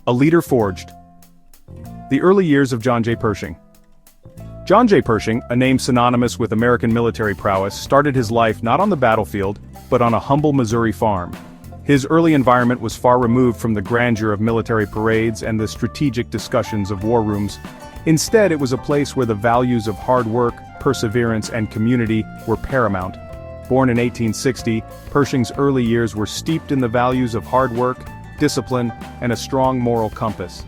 A leader forged. The early years of John J. Pershing. John J. Pershing, a name synonymous with American military prowess, started his life not on the battlefield, but on a humble Missouri farm. His early environment was far removed from the grandeur of military parades and the strategic discussions of war rooms. Instead, it was a place where the values of hard work, perseverance, and community were paramount. Born in 1860, Pershing's early years were steeped in the values of hard work, discipline, and a strong moral compass.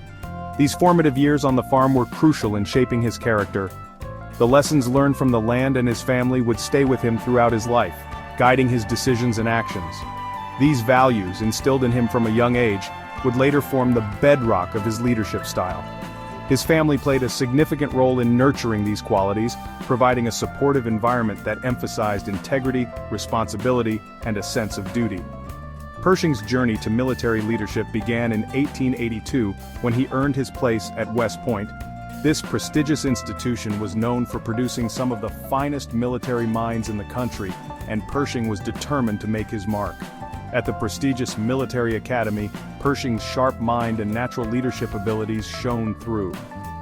These formative years on the farm were crucial in shaping his character. The lessons learned from the land and his family would stay with him throughout his life, guiding his decisions and actions. These values, instilled in him from a young age, would later form the bedrock of his leadership style. His family played a significant role in nurturing these qualities, providing a supportive environment that emphasized integrity, responsibility, and a sense of duty. Pershing's journey to military leadership began in 1882 when he earned his place at West Point. This prestigious institution was known for producing some of the finest military minds in the country, and Pershing was determined to make his mark. At the prestigious military academy, Pershing's sharp mind and natural leadership abilities shone through.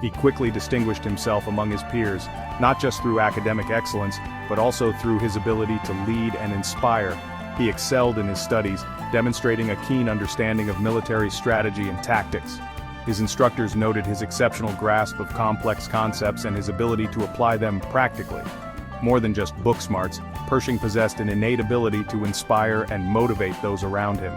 He quickly distinguished himself among his peers, not just through academic excellence, but also through his ability to lead and inspire. He excelled in his studies, demonstrating a keen understanding of military strategy and tactics. His instructors noted his exceptional grasp of complex concepts and his ability to apply them practically. More than just book smarts, Pershing possessed an innate ability to inspire and motivate those around him.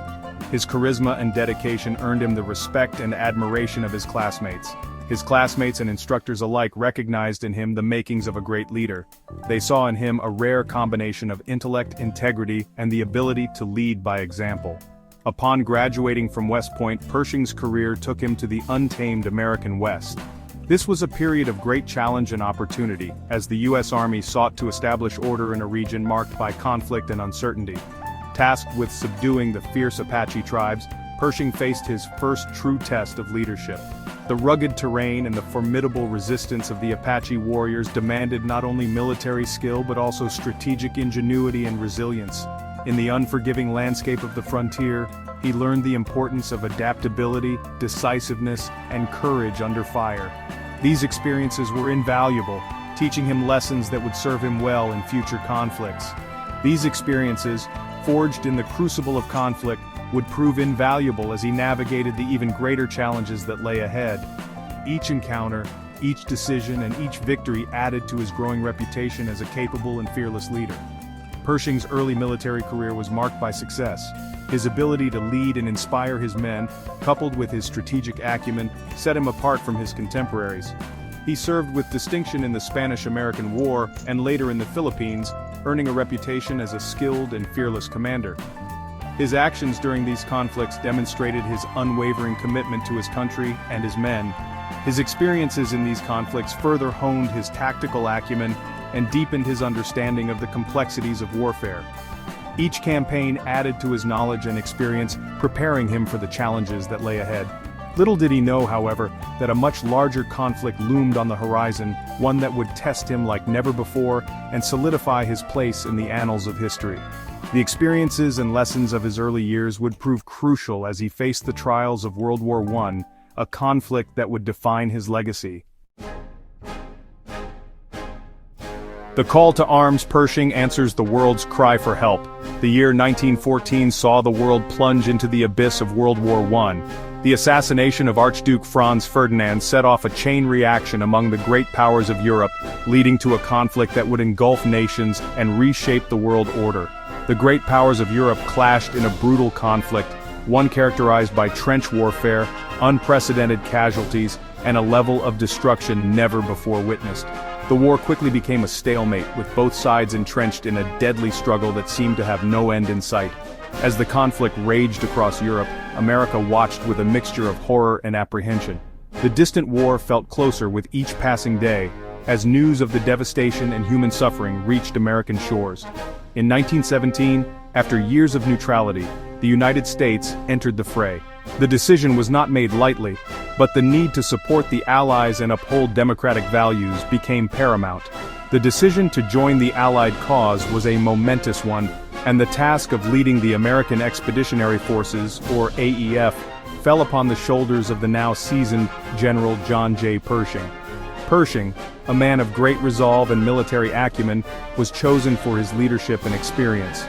His charisma and dedication earned him the respect and admiration of his classmates. His classmates and instructors alike recognized in him the makings of a great leader. They saw in him a rare combination of intellect, integrity, and the ability to lead by example. Upon graduating from West Point, Pershing's career took him to the untamed American West. This was a period of great challenge and opportunity, as the U.S. Army sought to establish order in a region marked by conflict and uncertainty. Tasked with subduing the fierce Apache tribes, Pershing faced his first true test of leadership. The rugged terrain and the formidable resistance of the Apache warriors demanded not only military skill but also strategic ingenuity and resilience. In the unforgiving landscape of the frontier, he learned the importance of adaptability, decisiveness, and courage under fire. These experiences were invaluable, teaching him lessons that would serve him well in future conflicts. These experiences, forged in the crucible of conflict, would prove invaluable as he navigated the even greater challenges that lay ahead. Each encounter, each decision, and each victory added to his growing reputation as a capable and fearless leader. Pershing's early military career was marked by success. His ability to lead and inspire his men, coupled with his strategic acumen, set him apart from his contemporaries. He served with distinction in the Spanish-American War and later in the Philippines, earning a reputation as a skilled and fearless commander. His actions during these conflicts demonstrated his unwavering commitment to his country and his men. His experiences in these conflicts further honed his tactical acumen and deepened his understanding of the complexities of warfare. Each campaign added to his knowledge and experience, preparing him for the challenges that lay ahead. Little did he know, however, that a much larger conflict loomed on the horizon, one that would test him like never before and solidify his place in the annals of history. The experiences and lessons of his early years would prove crucial as he faced the trials of World War I, a conflict that would define his legacy. The call to arms. Pershing answers the world's cry for help. The year 1914 saw the world plunge into the abyss of World War I. The assassination of Archduke Franz Ferdinand set off a chain reaction among the great powers of Europe, leading to a conflict that would engulf nations and reshape the world order. The great powers of Europe clashed in a brutal conflict, one characterized by trench warfare, unprecedented casualties, and a level of destruction never before witnessed. The war quickly became a stalemate, with both sides entrenched in a deadly struggle that seemed to have no end in sight. As the conflict raged across Europe, America watched with a mixture of horror and apprehension. The distant war felt closer with each passing day, as news of the devastation and human suffering reached American shores. In 1917, after years of neutrality, the United States entered the fray. The decision was not made lightly, but the need to support the Allies and uphold democratic values became paramount. The decision to join the Allied cause was a momentous one, and the task of leading the American Expeditionary Forces, or AEF, fell upon the shoulders of the now seasoned General John J. Pershing. Pershing, a man of great resolve and military acumen, was chosen for his leadership and experience.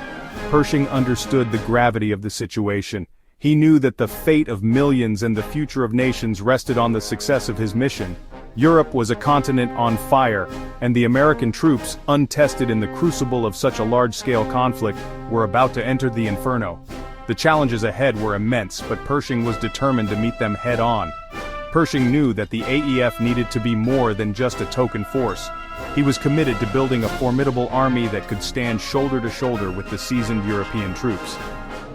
Pershing understood the gravity of the situation. He knew that the fate of millions and the future of nations rested on the success of his mission. Europe was a continent on fire, and the American troops, untested in the crucible of such a large-scale conflict, were about to enter the inferno. The challenges ahead were immense, but Pershing was determined to meet them head-on. Pershing knew that the AEF needed to be more than just a token force. He was committed to building a formidable army that could stand shoulder to shoulder with the seasoned European troops.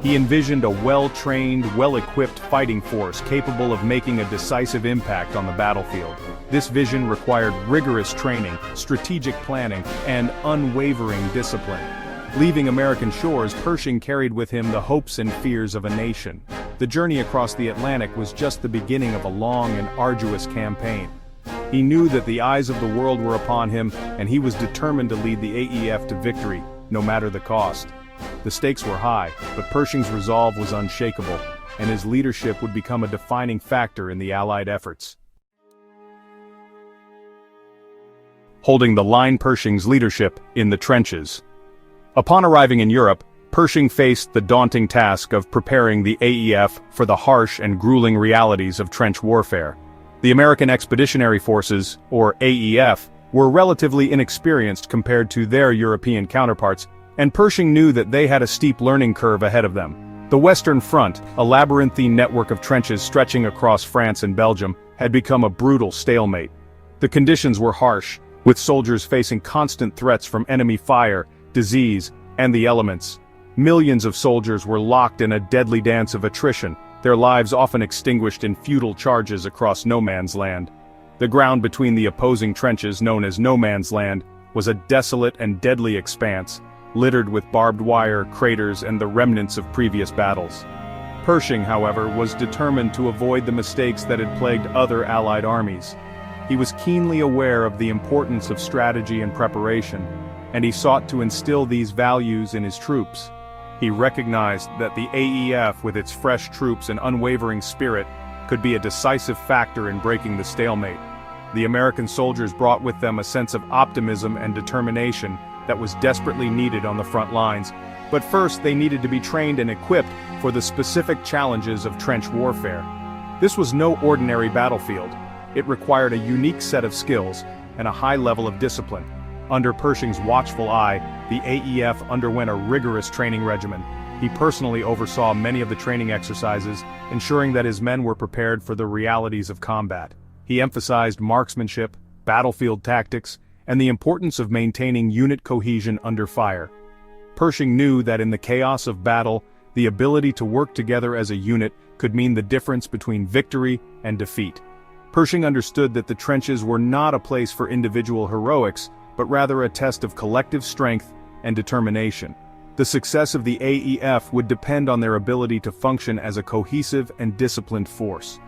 He envisioned a well-trained, well-equipped fighting force capable of making a decisive impact on the battlefield. This vision required rigorous training, strategic planning, and unwavering discipline. Leaving American shores, Pershing carried with him the hopes and fears of a nation. The journey across the Atlantic was just the beginning of a long and arduous campaign. He knew that the eyes of the world were upon him, and he was determined to lead the AEF to victory, no matter the cost. The stakes were high, but Pershing's resolve was unshakable, and his leadership would become a defining factor in the Allied efforts. Holding the line: Pershing's leadership in the trenches. Upon arriving in Europe, Pershing faced the daunting task of preparing the AEF for the harsh and grueling realities of trench warfare. The American Expeditionary Forces, or AEF, were relatively inexperienced compared to their European counterparts, and Pershing knew that they had a steep learning curve ahead of them. The Western Front, a labyrinthine network of trenches stretching across France and Belgium, had become a brutal stalemate. The conditions were harsh, with soldiers facing constant threats from enemy fire, disease, and the elements. Millions of soldiers were locked in a deadly dance of attrition, their lives often extinguished in futile charges across no man's land. The ground between the opposing trenches, known as no man's land, was a desolate and deadly expanse, littered with barbed wire, craters, and the remnants of previous battles. Pershing, however, was determined to avoid the mistakes that had plagued other Allied armies. He was keenly aware of the importance of strategy and preparation, and he sought to instill these values in his troops. He recognized that the AEF, with its fresh troops and unwavering spirit, could be a decisive factor in breaking the stalemate. The American soldiers brought with them a sense of optimism and determination that was desperately needed on the front lines, but first they needed to be trained and equipped for the specific challenges of trench warfare. This was no ordinary battlefield. It required a unique set of skills and a high level of discipline. Under Pershing's watchful eye, the AEF underwent a rigorous training regimen. He personally oversaw many of the training exercises, ensuring that his men were prepared for the realities of combat. He emphasized marksmanship, battlefield tactics, and the importance of maintaining unit cohesion under fire. Pershing knew that in the chaos of battle, the ability to work together as a unit could mean the difference between victory and defeat. Pershing understood that the trenches were not a place for individual heroics, but rather a test of collective strength and determination. The success of the AEF would depend on their ability to function as a cohesive and disciplined force.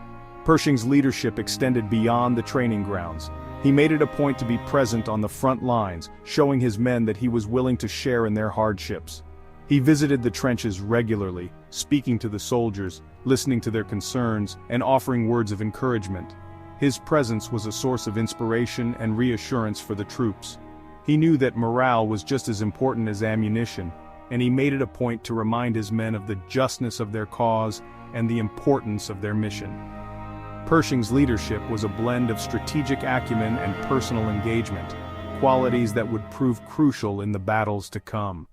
Pershing's leadership extended beyond the training grounds. He made it a point to be present on the front lines, showing his men that he was willing to share in their hardships. He visited the trenches regularly, speaking to the soldiers, listening to their concerns, and offering words of encouragement. His presence was a source of inspiration and reassurance for the troops. He knew that morale was just as important as ammunition, and he made it a point to remind his men of the justness of their cause and the importance of their mission. Pershing's leadership was a blend of strategic acumen and personal engagement, qualities that would prove crucial in the battles to come.